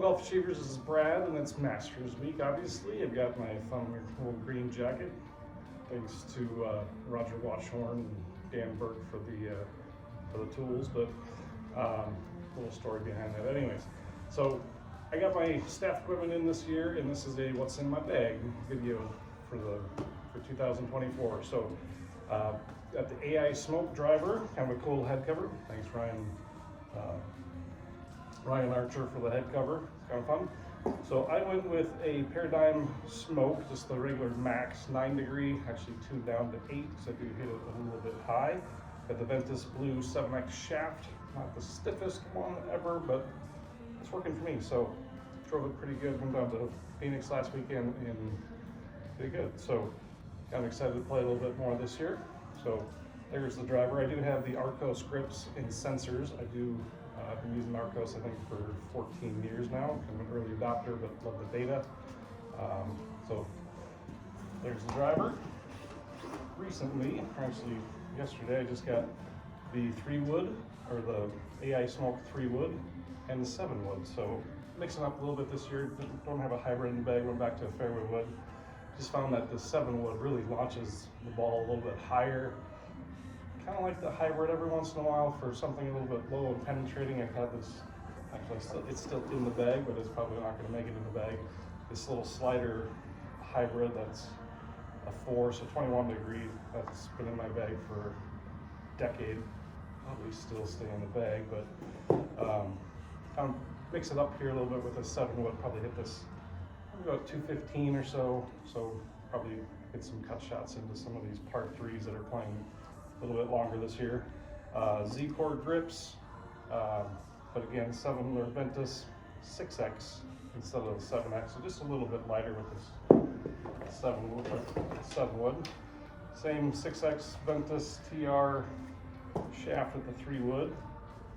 Golf Achievers? This is Brad, and it's Masters Week. Obviously, I've got my fun little green jacket, thanks to Roger Watchhorn and Dan Burke for the tools. But little story behind that. Anyways, so I got my staff equipment in this year, and this is a what's in my bag video for 2024. So got the AI smoke driver, kind of a cool head cover. Thanks, Ryan Archer for the head cover. It's kind of fun. So I went with a Paradigm Smoke, just the regular max 9 degree, actually tuned down to 8, so I do hit it a little bit high. Got the Ventus Blue 7X shaft, not the stiffest one ever, but it's working for me. So drove it pretty good. Went down to Phoenix last weekend and did good. So I'm excited to play a little bit more this year. So there's the driver. I do have the Arcos grips and sensors. I've been using Arcos, I think, for 14 years now. I'm an early adopter, but love the data. So there's the driver. Recently, actually yesterday, I just got the 3-wood, or the AI Smoke 3-wood, and the 7-wood. So mixing up a little bit this year. Don't have a hybrid in the bag. Went back to a fairway wood. Just found that the 7-wood really launches the ball a little bit higher. Kind of like the hybrid every once in a while for something a little bit low and penetrating. I've had this, actually it's still in the bag, but it's probably not going to make it in the bag. This little slider hybrid that's a 4, so 21 degree, that's been in my bag for a decade. Probably still stay in the bag, but kind of mix it up here a little bit with a 7-wood. Probably hit this about 215 or so, so probably get some cut shots into some of these par 3s that are playing a little bit longer this year. Z-Core grips, but again, 7 or Ventus 6X instead of the 7X, so just a little bit lighter with this 7-wood. Same 6X Ventus TR shaft with the 3-wood,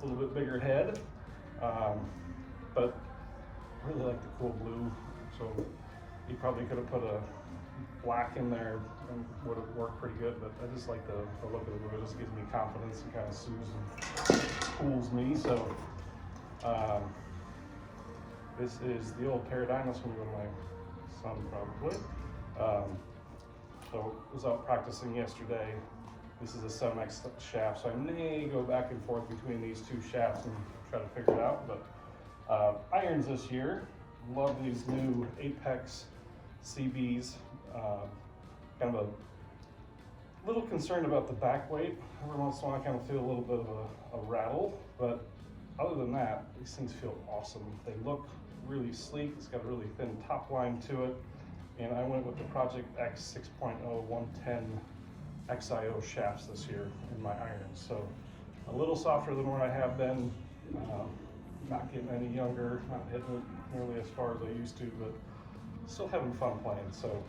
a little bit bigger head, but really like the cool blue. So you probably could have put a black in there and would have worked pretty good, but I just like the look of the blue. It just gives me confidence and kind of soothes and cools me. So this is the old Paradigm. That's going to go to my son probably. So I was out practicing yesterday. This is a 7X shaft, so I may go back and forth between these two shafts and try to figure it out. But irons this year, love these new Apex CBs. Kind of a little concerned about the back weight. Every once in a while I kind of feel a little bit of a rattle, but other than that, these things feel awesome. They look really sleek. It's got a really thin top line to it. And I went with the Project X 6.0 110 XIO shafts this year in my irons. So a little softer than what I have been. Not getting any younger, not hitting it nearly as far as I used to, but still having fun playing. So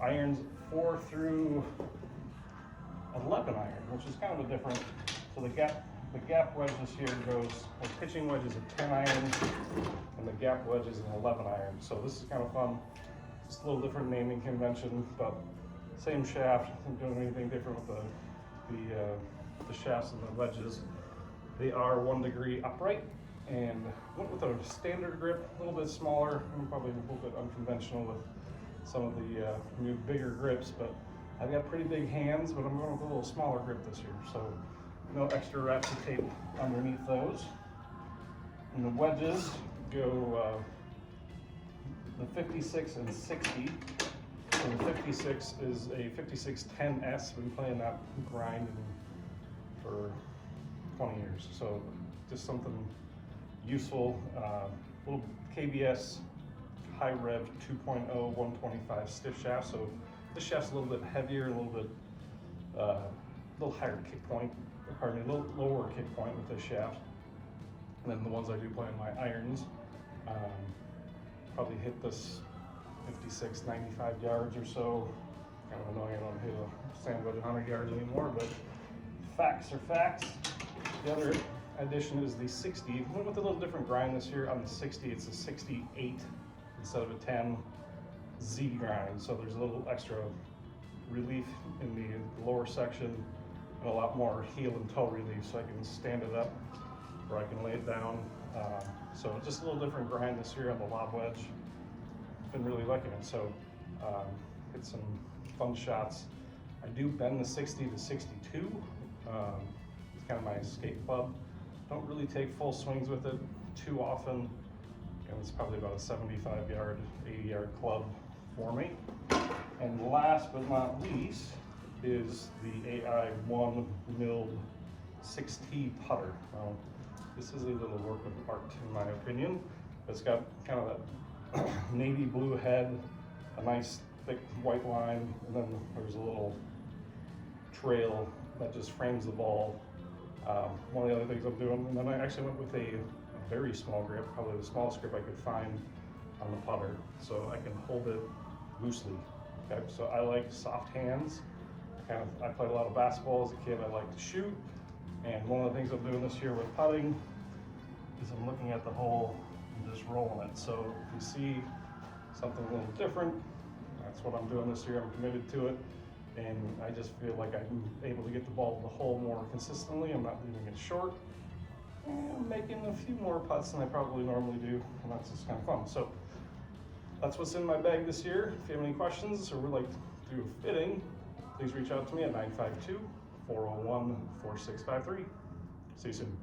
irons 4 through 11 iron, which is kind of a different. So the gap wedge this year goes, the pitching wedge is a 10 iron, and the gap wedge is an 11 iron. So this is kind of fun. Just a little different naming convention, but same shaft. I'm doing anything different with the shafts and the wedges. They are 1 degree upright, and went with a standard grip, a little bit smaller, and probably a little bit unconventional with some of the new bigger grips, but I've got pretty big hands, but I'm going with a little smaller grip this year, so no extra wraps of tape underneath those. And the wedges go the 56 and 60. So the 56 is a 5610S. Been playing that grind for 20 years, so just something useful. Little KBS high rev 2.0 125 stiff shaft. So this shaft's a little bit heavier, a little higher kick point. Pardon me, a little lower kick point with this shaft than the ones I do play in my irons. Probably hit this 56, 95 yards or so. Kind of annoying I don't hit a sandwich 100 yards anymore, but facts are facts. The other addition is the 60. Went with a little different grind this year. On the 60, it's a 68 instead of a 10 Z grind. So there's a little extra relief in the lower section and a lot more heel and toe relief, so I can stand it up or I can lay it down. So just a little different grind this year on the lob wedge. Been really liking it. So hit some fun shots. I do bend the 60 to 62. It's kind of my escape club. Don't really take full swings with it too often. And it's probably about a 75 yard, 80 yard club for me. And last but not least is the AI1 milled 6T putter. Now, this is a little work of art in my opinion. It's got kind of that navy blue head, a nice thick white line, and then there's a little trail that just frames the ball. One of the other things I'm doing, and then I actually went with a very small grip, probably the smallest grip I could find on the putter, so I can hold it loosely. Okay, so I like soft hands. I played a lot of basketball as a kid. I like to shoot, and one of the things I'm doing this year with putting is I'm looking at the hole and just rolling it. So if you see something a little different, that's what I'm doing this year. I'm committed to it, and I just feel like I'm able to get the ball to the hole more consistently. I'm not leaving it short, and I'm making a few more putts than I probably normally do, and that's just kind of fun. So that's what's in my bag this year. If you have any questions or would like to do a fitting, please reach out to me at 952-401-4653. See you soon.